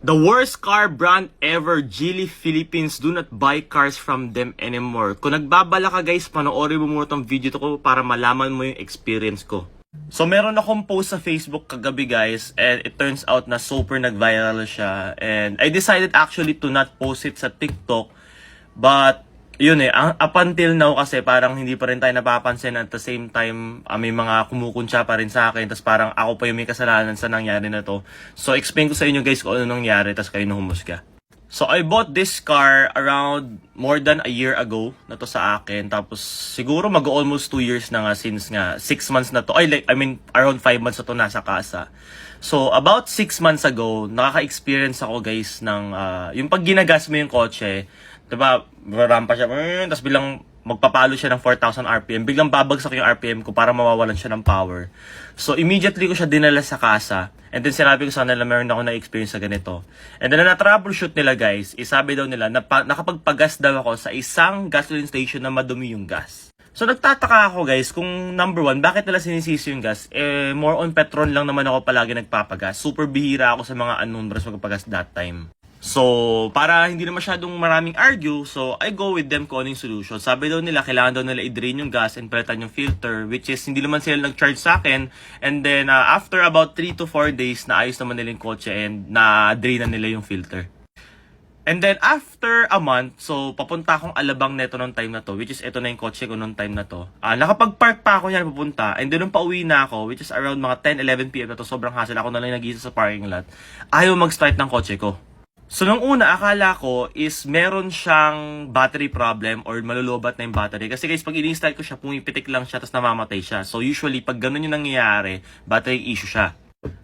The worst car brand ever, Geely Philippines. Do not buy cars from them anymore. Kung nagbabala ka guys, panoorin mo muna tong video to ko para malaman mo yung experience ko. So meron akong post sa Facebook kagabi guys, and it turns out na super nag-viral siya. And I decided actually to not post it sa TikTok. But yun up until now kasi parang hindi pa rin tayo napapansin, at the same time may mga kumukunsya pa rin sa akin, tas parang ako pa yung may kasalanan sa nangyari na to. So explain ko sa inyo guys kung ano nangyari, tas kayo na humusga. So I bought this car around more than a year ago na to sa akin, tapos siguro mag-almost 2 years na nga, since nga 6 months na to, around 5 months na to nasa kasa. So about 6 months ago, nakaka-experience ako guys ng yung pag ginagas mo yung kotse, diba, rampa siya, tapos bilang magpapalo siya ng 4,000 RPM, biglang babagsak yung RPM ko para mawawalan siya ng power. So immediately ko siya dinala sa kasa, and then sinabi ko sa kanila meron ako na-experience sa ganito. And then na-troubleshoot nila guys, isabi daw nila nakapagpagas daw ako sa isang gasoline station na madumi yung gas. So nagtataka ako guys kung number 1, bakit nila sinisisi yung gas? More on Petron lang naman ako palagi nagpapagas. Super bihira ako sa mga unknown brands magpapagas that time. So, para hindi na masyadong maraming argue, so I go with them kung ano yung solution. Sabi daw nila, kailangan daw nila i-drain yung gas and palitan yung filter, which is hindi naman sila nag-charge sa akin. And then, after about 3 to 4 days, naayos naman nila yung kotse and na-drain na nila yung filter. And then, after a month, so papunta akong Alabang neto nung time na to, which is ito na yung kotse ko nung time na to. Nakapag-park pa ako niyan pupunta, and then nung pauwi na ako, which is around mga 10-11 PM na to, sobrang hassle, ako na lang nag-iisa sa parking lot. Ayaw mag-start ng kotse ko. So, nung una, akala ko is meron siyang battery problem or malulobat na yung battery. Kasi guys, pag in-install ko siya, pumipitik lang siya, tapos namamatay siya. So, usually, pag ganun yung nangyayari, battery issue siya.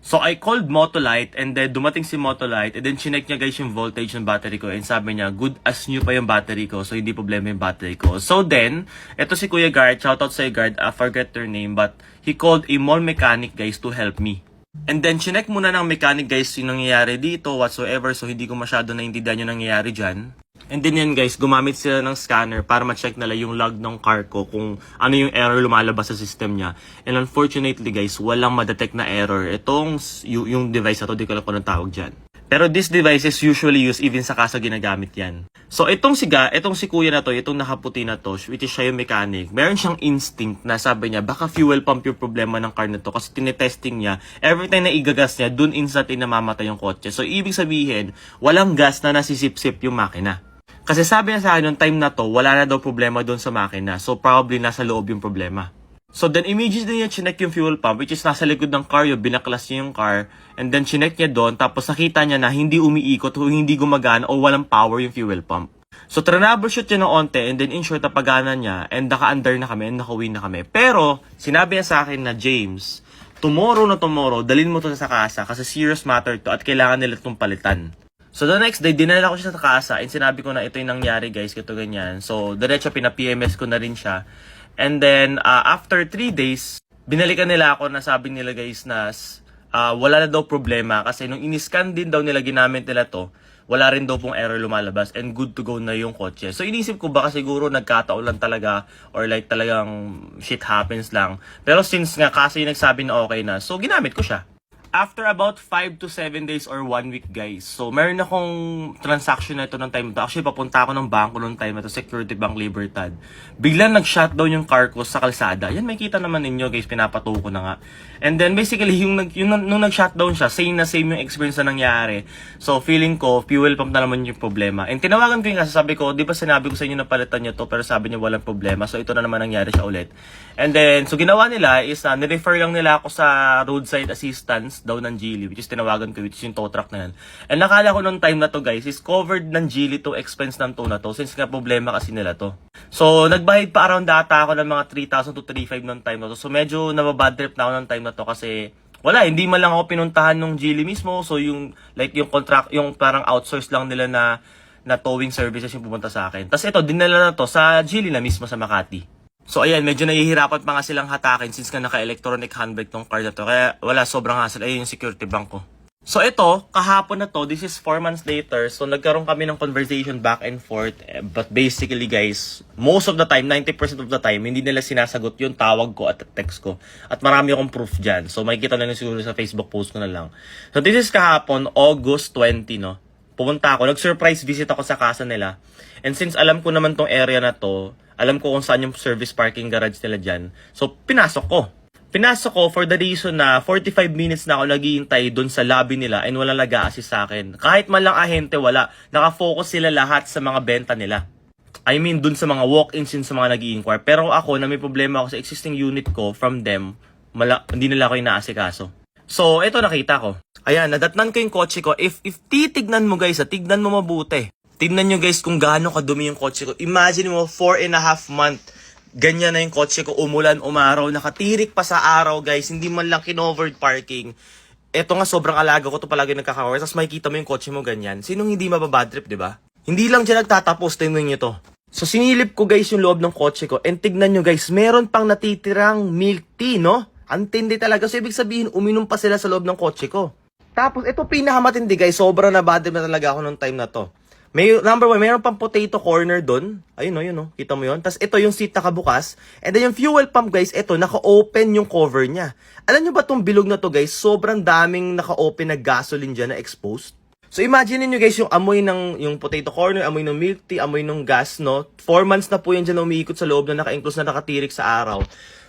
So, I called Motolite, and then dumating si Motolite, and then chinek niya guys yung voltage ng battery ko, and sabi niya, good as new pa yung battery ko, so hindi problema yung battery ko. So then, eto si Kuya Guard, shoutout sa Guard, I forget her name, but he called a mall mechanic guys to help me. And then, chinek muna ng mechanic guys yung nangyayari dito, whatsoever. So, hindi ko masyado naintindihan yung nangyayari dyan. And then yan guys, gumamit sila ng scanner para ma-check nila yung log ng car ko, kung ano yung error lumalabas sa system niya. And unfortunately guys, walang ma-detect na error. Itong, yung device na to, di ko alam kung anong tawag dyan. Pero this device is usually used even sa kasa ginagamit yan. So itong si kuya na to, itong nakaputi na to, which is siya yung mechanic, meron siyang instinct na sabi niya, baka fuel pump yung problema ng car na to. Kasi tinetesting niya, every time na igagas niya, dun instantly namamatay yung kotse. So ibig sabihin, walang gas na nasisip-sip yung makina. Kasi sabi niya sa akin, nung time na to, wala na daw problema dun sa makina. So probably nasa loob yung problema. So then immediately niya chinek yung fuel pump, which is nasa likod ng car yun, binaklas niya yung car, and then chinek niya doon, tapos nakita niya na hindi umiikot o hindi gumagana o walang power yung fuel pump. So troubleshoot niya ng onte, and then in short, napagana niya, and naka-under na kami, and nakauwi na kami. Pero sinabi niya sa akin na, James, tomorrow, dalhin mo to sa kasa kasi serious matter to at kailangan nila itong palitan. So the next day, dinala ko siya sa kasa, and sinabi ko na ito yung nangyari guys, kito ganyan. So diretso pina-PMS ko na rin siya. And then, after 3 days, binalikan nila ako na sabi nila guys na wala na daw problema. Kasi nung in-scan din daw nila, ginamit nila to, wala rin daw pong error lumalabas and good to go na yung kotse. So inisip ko baka siguro nagkataon lang talaga or like talagang shit happens lang. Pero since nga kasi nagsabi na okay na, so ginamit ko siya. After about 5 to 7 days or 1 week guys, so meron akong transaction na ito ng time na ito. Actually papunta ako ng bangko ng time na ito, Security Bank Libertad. Biglang nag-shutdown yung car ko sa kalsada. Yan, makikita naman ninyo guys, pinapatuko ko na nga. And then basically nung nag-shutdown siya, same na same yung experience na nangyari. So feeling ko, fuel pump na naman yung problema. And tinawagan ko yung kasi sabi ko, di ba sinabi ko sa inyo na palitan nyo to, pero sabi niya walang problema. So ito na naman nangyari siya ulit. And then, so ginawa nila is nirefer lang nila ako sa roadside assistance daw ng Geely, which is tinawagan ko, which is yung tow truck na yan. And nakala ko nung time na to guys, is covered ng Geely to expense ng tow na to, since nga problema kasi nila to. So nagbayad pa around data ako ng mga 3,000 to 3,500 nung time na to. So medyo nababad trip na ako nung time na to kasi wala, hindi man lang ako pinuntahan nung Geely mismo. So yung like yung contract, yung parang outsource lang nila na towing services yung pumunta sa akin. Tapos ito, dinala na to sa Geely na mismo sa Makati. So ayan, medyo nahihirapan pa nga silang hatakin since nga naka-electronic handbrake tong car na to. Kaya wala, sobrang hassle. Ayun yung security bank ko. So ito, kahapon na to, this is 4 months later, so nagkaroon kami ng conversation back and forth, but basically guys, most of the time, 90% of the time, hindi nila sinasagot yung tawag ko at text ko. At marami akong proof dyan, so makikita na siguro sa Facebook post ko na lang. So this is kahapon, August 20, no? Pumunta ako, nag-surprise visit ako sa casa nila. And since alam ko naman tong area na to, alam ko kung saan yung service parking garage nila dyan, so pinasok ko. Pinasok ko for the reason na 45 minutes na ako naghihintay doon sa lobby nila and wala nag-a-assist sa akin. Kahit man lang ahente, wala. Nakafocus sila lahat sa mga benta nila. I mean, doon sa mga walk-ins yun sa mga nag-i-inquire. Pero ako, na may problema ako sa existing unit ko from them, hindi nila ako inaasikaso. So, ito nakita ko. Ayan, nadatnan ko yung kotse ko. If titignan mo guys, tignan mo mabuti. Tignan nyo guys kung gaano kadumi yung kotse ko. Imagine mo, 4.5 months. Ganyan na yung kotse ko, umulan, umaraw, nakatirik pa sa araw guys, hindi man lang kinovered parking. Eto nga, sobrang alaga ko to palagi nagkakawer, tapos makikita mo yung kotse mo ganyan. Sinong hindi mababadtrip, di ba? Hindi lang dyan nagtatapos, tingnan nyo to. So sinilip ko guys yung loob ng kotse ko, and tignan nyo guys, meron pang natitirang milk tea, no? Antindi talaga, so ibig sabihin, uminom pa sila sa loob ng kotse ko. Tapos, ito pinakamatindi guys, sobrang nabadtrip na talaga ako nung time na to. Number 1, mayroon pang potato corner doon. Ayun o, yun o. Kita mo yun? Tapos ito yung seat nakabukas. And then yung fuel pump guys, ito, naka-open yung cover niya. Alam nyo ba itong bilog na to guys? Sobrang daming naka-open na gasoline dyan na exposed. So imagine niyo guys yung amoy ng yung potato corner, amoy ng milk tea, amoy ng gas, no? 4 months na po yan dyan umiikot sa loob na naka-enclose na nakatirik sa araw.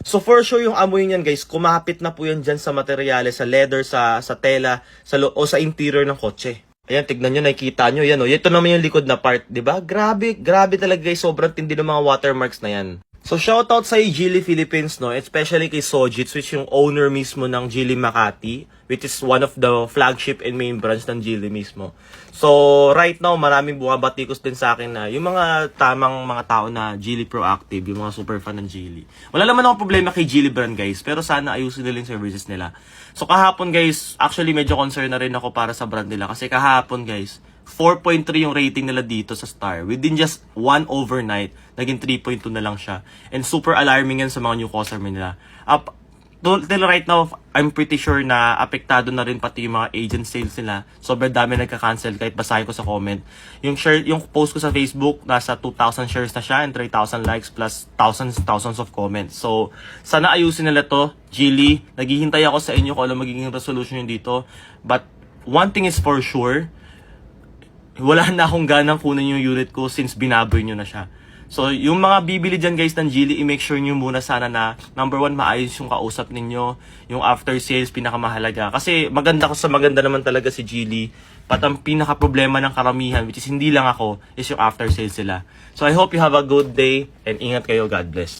So for sure yung amoy niyan guys, kumapit na po yan dyan sa materyales, sa leather, sa tela, o sa interior ng kotse. Ayan, tignan nyo, nakikita nyo, yan o. Ito naman yung likod na part, di ba? Grabe talaga guys, sobrang tindi ng mga watermarks na yan. So shoutout sa Geely Philippines, no? Especially kay Sojitz, which yung owner mismo ng Geely Makati, which is one of the flagship and main branch ng Geely mismo. So right now, maraming bumabatikos din sa akin na yung mga tamang mga tao na Geely proactive, yung mga super fan ng Geely. Wala naman akong problema kay Geely brand guys, pero sana ayusin nila yung services nila. So kahapon guys, actually medyo concerned na rin ako para sa brand nila kasi kahapon guys, 4.3 yung rating nila dito sa Star. Within just one overnight, naging 3.2 na lang siya. And super alarming yan sa mga new customer nila. Till right now, I'm pretty sure na apektado na rin pati yung mga agent sales nila. Sobrang dami nagka-cancel kahit basahin ko sa comment. Yung post ko sa Facebook, nasa 2,000 shares na siya and 3,000 likes plus thousands of comments. So, sana ayusin nila to. Geely, naghihintay ako sa inyo kung ano magiging resolution yun dito. But, one thing is for sure, wala na akong ganang kunin yung unit ko since binaboy nyo na siya. So, yung mga bibili dyan guys ng Geely, i-make sure nyo muna sana na number 1, maayos yung kausap ninyo. Yung after sales, pinakamahalaga. Kasi maganda naman talaga si Geely. But ang pinaka-problema ng karamihan, which is hindi lang ako, is yung after sales sila. So, I hope you have a good day and ingat kayo. God bless.